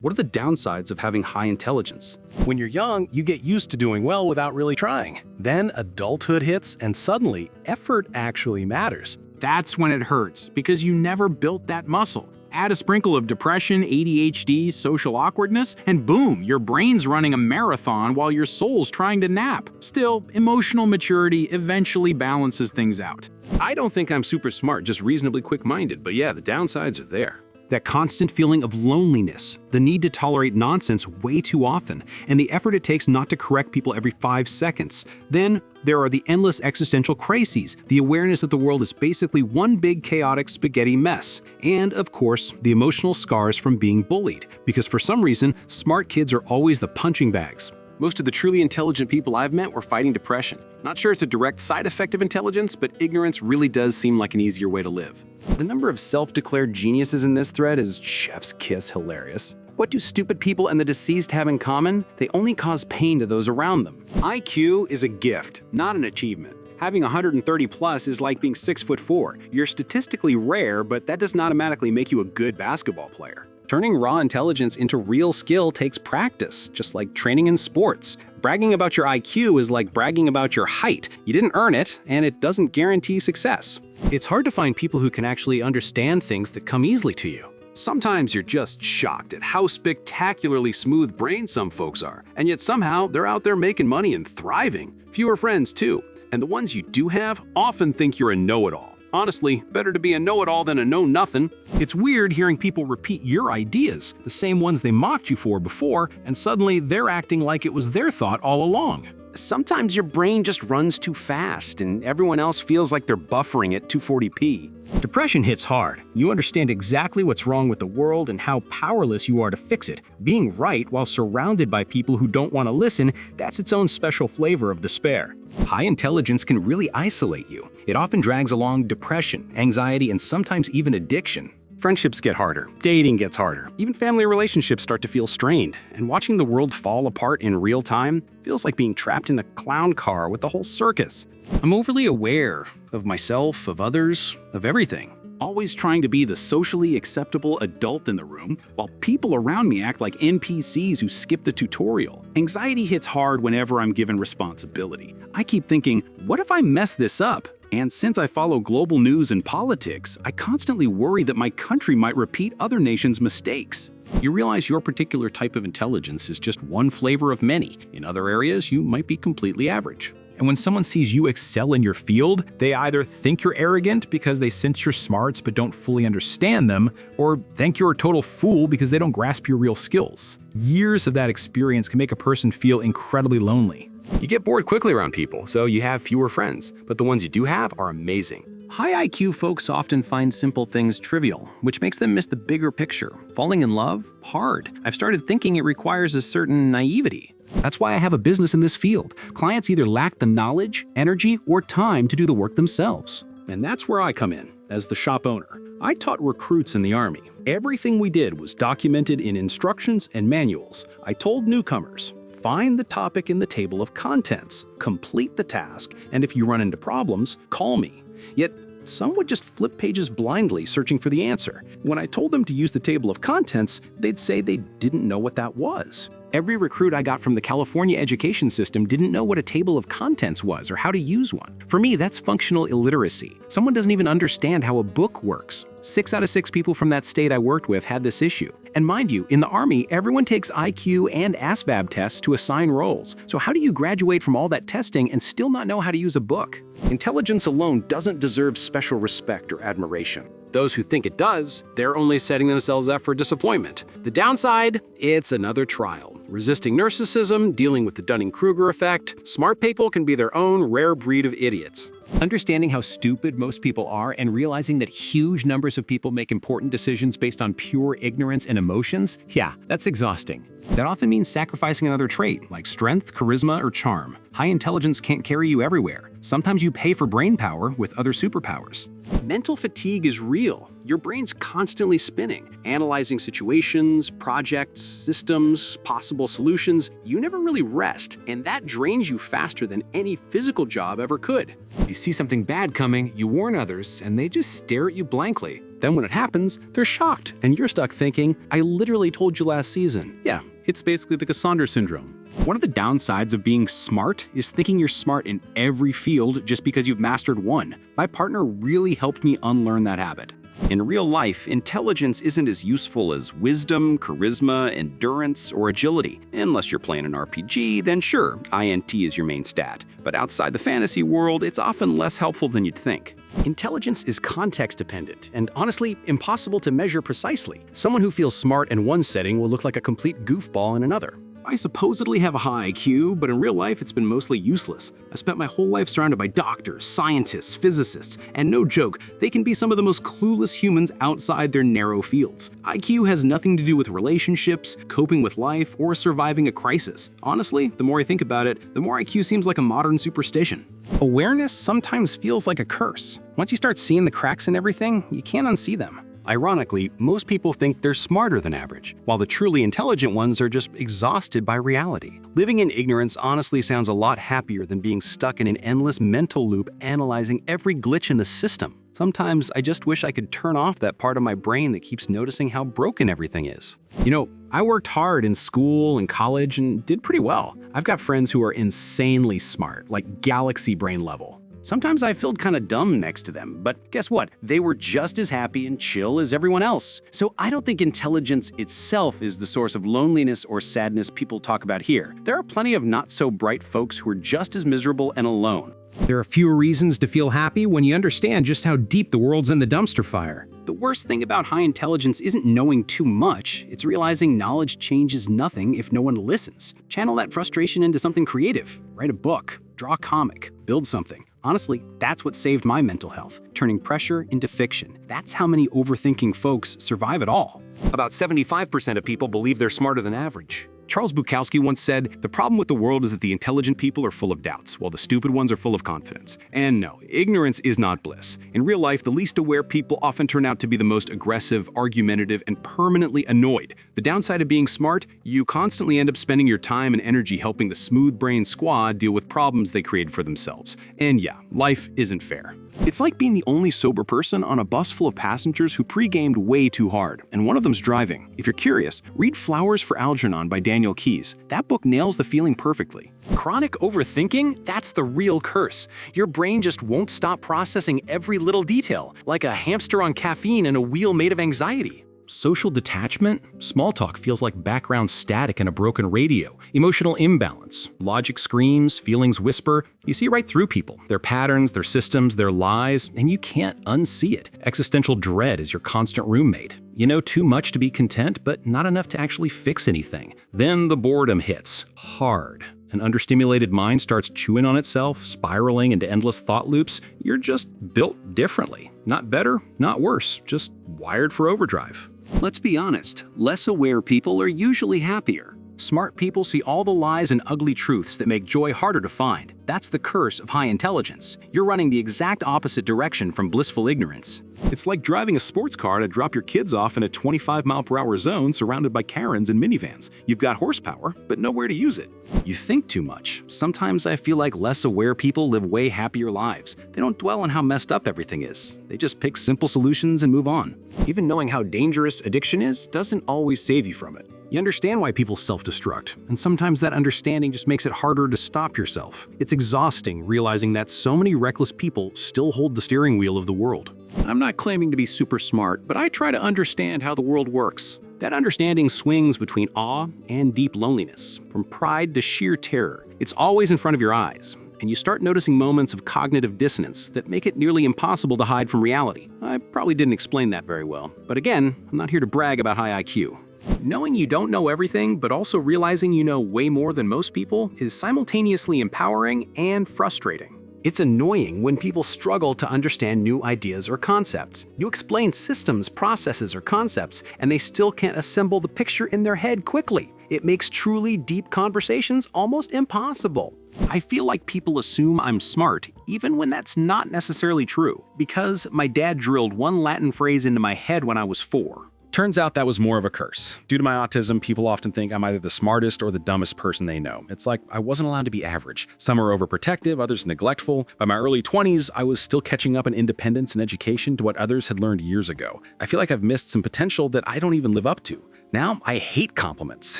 What are the downsides of having high intelligence? When you're young, you get used to doing well without really trying. Then adulthood hits, and suddenly, effort actually matters. That's when it hurts, because you never built that muscle. Add a sprinkle of depression, ADHD, social awkwardness, and boom, your brain's running a marathon while your soul's trying to nap. Still, emotional maturity eventually balances things out. I don't think I'm super smart, just reasonably quick-minded, but yeah, the downsides are there. That constant feeling of loneliness, the need to tolerate nonsense way too often, and the effort it takes not to correct people every 5 seconds. Then there are the endless existential crises, the awareness that the world is basically one big chaotic spaghetti mess, and of course, the emotional scars from being bullied, because for some reason, smart kids are always the punching bags. Most of the truly intelligent people I've met were fighting depression. Not sure it's a direct side effect of intelligence, but ignorance really does seem like an easier way to live. The number of self-declared geniuses in this thread is chef's kiss hilarious. What do stupid people and the deceased have in common? They only cause pain to those around them. IQ is a gift, not an achievement. Having 130 plus is like being 6'4". You're statistically rare, but that does not automatically make you a good basketball player. Turning raw intelligence into real skill takes practice, just like training in sports. Bragging about your IQ is like bragging about your height. You didn't earn it, and it doesn't guarantee success. It's hard to find people who can actually understand things that come easily to you. Sometimes you're just shocked at how spectacularly smooth-brained some folks are, and yet somehow they're out there making money and thriving. Fewer friends, too. And the ones you do have often think you're a know-it-all. Honestly, better to be a know-it-all than a know-nothing. It's weird hearing people repeat your ideas, the same ones they mocked you for before, and suddenly they're acting like it was their thought all along. Sometimes your brain just runs too fast, and everyone else feels like they're buffering at 240p. Depression hits hard. You understand exactly what's wrong with the world and how powerless you are to fix it. Being right while surrounded by people who don't want to listen, that's its own special flavor of despair. High intelligence can really isolate you. It often drags along depression, anxiety, and sometimes even addiction. Friendships get harder, dating gets harder, even family relationships start to feel strained, and watching the world fall apart in real time feels like being trapped in a clown car with the whole circus. I'm overly aware of myself, of others, of everything. Always trying to be the socially acceptable adult in the room, while people around me act like NPCs who skip the tutorial. Anxiety hits hard whenever I'm given responsibility. I keep thinking, what if I mess this up? And since I follow global news and politics, I constantly worry that my country might repeat other nations' mistakes. You realize your particular type of intelligence is just one flavor of many. In other areas, you might be completely average. And when someone sees you excel in your field, they either think you're arrogant because they sense your smarts but don't fully understand them, or think you're a total fool because they don't grasp your real skills. Years of that experience can make a person feel incredibly lonely. You get bored quickly around people, so you have fewer friends, but the ones you do have are amazing. High IQ folks often find simple things trivial, which makes them miss the bigger picture. Falling in love? Hard. I've started thinking it requires a certain naivety. That's why I have a business in this field. Clients either lack the knowledge, energy, or time to do the work themselves. And that's where I come in, as the shop owner. I taught recruits in the Army. Everything we did was documented in instructions and manuals. I told newcomers, find the topic in the table of contents, complete the task, and if you run into problems, call me. Yet, some would just flip pages blindly searching for the answer. When I told them to use the table of contents, they'd say they didn't know what that was. Every recruit I got from the California education system didn't know what a table of contents was or how to use one. For me, that's functional illiteracy. Someone doesn't even understand how a book works. 6 out of 6 people from that state I worked with had this issue. And mind you, in the Army, everyone takes IQ and ASVAB tests to assign roles. So how do you graduate from all that testing and still not know how to use a book? Intelligence alone doesn't deserve special respect or admiration. Those who think it does, they're only setting themselves up for disappointment. The downside, it's another trial. Resisting narcissism, dealing with the Dunning-Kruger effect, smart people can be their own rare breed of idiots. Understanding how stupid most people are and realizing that huge numbers of people make important decisions based on pure ignorance and emotions, yeah, that's exhausting. That often means sacrificing another trait, like strength, charisma, or charm. High intelligence can't carry you everywhere. Sometimes you pay for brain power with other superpowers. Mental fatigue is real. Your brain's constantly spinning, analyzing situations, projects, systems, possible solutions. You never really rest, and that drains you faster than any physical job ever could. If you see something bad coming, you warn others, and they just stare at you blankly. Then when it happens, they're shocked, and you're stuck thinking, I literally told you last season. Yeah, it's basically the Cassandra syndrome. One of the downsides of being smart is thinking you're smart in every field just because you've mastered one. My partner really helped me unlearn that habit. In real life, intelligence isn't as useful as wisdom, charisma, endurance, or agility. Unless you're playing an RPG, then sure, INT is your main stat. But outside the fantasy world, it's often less helpful than you'd think. Intelligence is context-dependent and honestly impossible to measure precisely. Someone who feels smart in one setting will look like a complete goofball in another. I supposedly have a high IQ, but in real life it's been mostly useless. I spent my whole life surrounded by doctors, scientists, physicists, and no joke, they can be some of the most clueless humans outside their narrow fields. IQ has nothing to do with relationships, coping with life, or surviving a crisis. Honestly, the more I think about it, the more IQ seems like a modern superstition. Awareness sometimes feels like a curse. Once you start seeing the cracks in everything, you can't unsee them. Ironically, most people think they're smarter than average, while the truly intelligent ones are just exhausted by reality. Living in ignorance honestly sounds a lot happier than being stuck in an endless mental loop analyzing every glitch in the system. Sometimes I just wish I could turn off that part of my brain that keeps noticing how broken everything is. You know, I worked hard in school and college and did pretty well. I've got friends who are insanely smart, like galaxy brain level. Sometimes I felt kind of dumb next to them, but guess what? They were just as happy and chill as everyone else. So I don't think intelligence itself is the source of loneliness or sadness people talk about here. There are plenty of not-so-bright folks who are just as miserable and alone. There are fewer reasons to feel happy when you understand just how deep the world's in the dumpster fire. The worst thing about high intelligence isn't knowing too much, it's realizing knowledge changes nothing if no one listens. Channel that frustration into something creative. Write a book, draw a comic, build something. Honestly, that's what saved my mental health, turning pressure into fiction. That's how many overthinking folks survive it all. About 75% of people believe they're smarter than average. Charles Bukowski once said, "The problem with the world is that the intelligent people are full of doubts, while the stupid ones are full of confidence." And no, ignorance is not bliss. In real life, the least aware people often turn out to be the most aggressive, argumentative, and permanently annoyed. The downside of being smart, you constantly end up spending your time and energy helping the smooth-brained squad deal with problems they created for themselves. And yeah, life isn't fair. It's like being the only sober person on a bus full of passengers who pre-gamed way too hard, and one of them's driving. If you're curious, read Flowers for Algernon by Daniel Keyes. That book nails the feeling perfectly. Chronic overthinking? That's the real curse. Your brain just won't stop processing every little detail, like a hamster on caffeine and a wheel made of anxiety. Social detachment? Small talk feels like background static in a broken radio. Emotional imbalance. Logic screams, feelings whisper. You see right through people, their patterns, their systems, their lies, and you can't unsee it. Existential dread is your constant roommate. You know too much to be content, but not enough to actually fix anything. Then the boredom hits, hard. An understimulated mind starts chewing on itself, spiraling into endless thought loops. You're just built differently. Not better, not worse, just wired for overdrive. Let's be honest, less aware people are usually happier. Smart people see all the lies and ugly truths that make joy harder to find. That's the curse of high intelligence. You're running the exact opposite direction from blissful ignorance. It's like driving a sports car to drop your kids off in a 25-mile-per-hour zone surrounded by Karens and minivans. You've got horsepower, but nowhere to use it. You think too much. Sometimes I feel like less aware people live way happier lives. They don't dwell on how messed up everything is. They just pick simple solutions and move on. Even knowing how dangerous addiction is doesn't always save you from it. You understand why people self-destruct, and sometimes that understanding just makes it harder to stop yourself. It's exhausting realizing that so many reckless people still hold the steering wheel of the world. I'm not claiming to be super smart, but I try to understand how the world works. That understanding swings between awe and deep loneliness, from pride to sheer terror. It's always in front of your eyes, and you start noticing moments of cognitive dissonance that make it nearly impossible to hide from reality. I probably didn't explain that very well, but again, I'm not here to brag about high IQ. Knowing you don't know everything, but also realizing you know way more than most people is simultaneously empowering and frustrating. It's annoying when people struggle to understand new ideas or concepts. You explain systems, processes, or concepts, and they still can't assemble the picture in their head quickly. It makes truly deep conversations almost impossible. I feel like people assume I'm smart, even when that's not necessarily true. Because my dad drilled one Latin phrase into my head when I was 4. Turns out that was more of a curse. Due to my autism, people often think I'm either the smartest or the dumbest person they know. It's like I wasn't allowed to be average. Some are overprotective, others neglectful. By my early 20s, I was still catching up in independence and education to what others had learned years ago. I feel like I've missed some potential that I don't even live up to. Now, I hate compliments.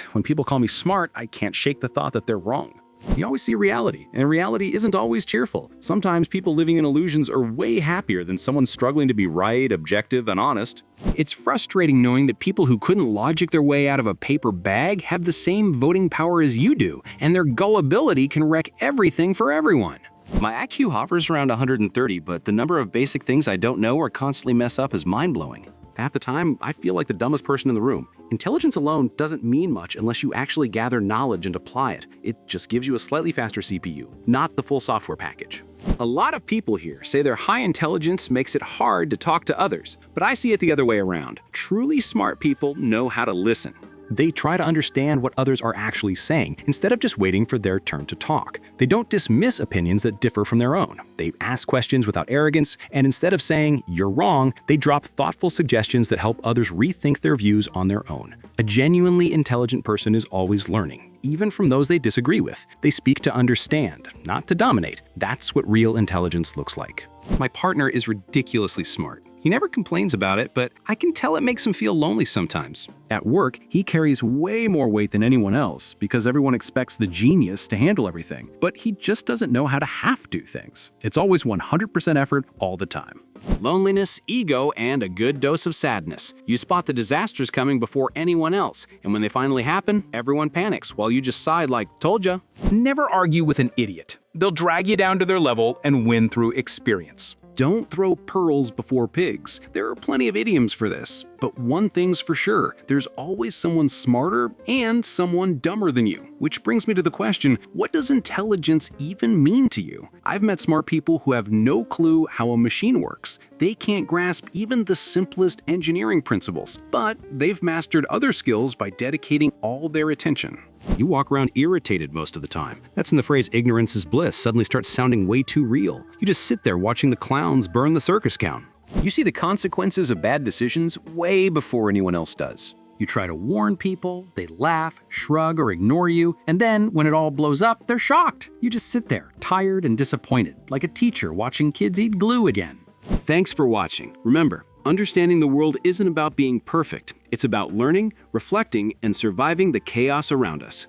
When people call me smart, I can't shake the thought that they're wrong. You always see reality, and reality isn't always cheerful. Sometimes people living in illusions are way happier than someone struggling to be right, objective, and honest. It's frustrating knowing that people who couldn't logic their way out of a paper bag have the same voting power as you do, and their gullibility can wreck everything for everyone. My IQ hovers around 130, but the number of basic things I don't know or constantly mess up is mind-blowing. Half the time, I feel like the dumbest person in the room. Intelligence alone doesn't mean much unless you actually gather knowledge and apply it. It just gives you a slightly faster CPU, not the full software package. A lot of people here say their high intelligence makes it hard to talk to others, but I see it the other way around. Truly smart people know how to listen. They try to understand what others are actually saying instead of just waiting for their turn to talk. They don't dismiss opinions that differ from their own. They ask questions without arrogance, and instead of saying, "you're wrong," they drop thoughtful suggestions that help others rethink their views on their own. A genuinely intelligent person is always learning, even from those they disagree with. They speak to understand, not to dominate. That's what real intelligence looks like. My partner is ridiculously smart. He never complains about it, but I can tell it makes him feel lonely sometimes. At work, he carries way more weight than anyone else because everyone expects the genius to handle everything. But he just doesn't know how to half-do things. It's always 100% effort all the time. Loneliness, ego, and a good dose of sadness. You spot the disasters coming before anyone else, and when they finally happen, everyone panics while you just sigh like, "told ya." Never argue with an idiot. They'll drag you down to their level and win through experience. Don't throw pearls before pigs. There are plenty of idioms for this. But one thing's for sure, there's always someone smarter and someone dumber than you. Which brings me to the question, what does intelligence even mean to you? I've met smart people who have no clue how a machine works. They can't grasp even the simplest engineering principles, but they've mastered other skills by dedicating all their attention. You walk around irritated most of the time. That's when the phrase "ignorance is bliss" suddenly starts sounding way too real. You just sit there watching the clowns burn the circus clown. You see the consequences of bad decisions way before anyone else does. You try to warn people, they laugh, shrug, or ignore you, and then, when it all blows up, they're shocked. You just sit there, tired and disappointed, like a teacher watching kids eat glue again. Thanks for watching. Remember, understanding the world isn't about being perfect. It's about learning, reflecting, and surviving the chaos around us.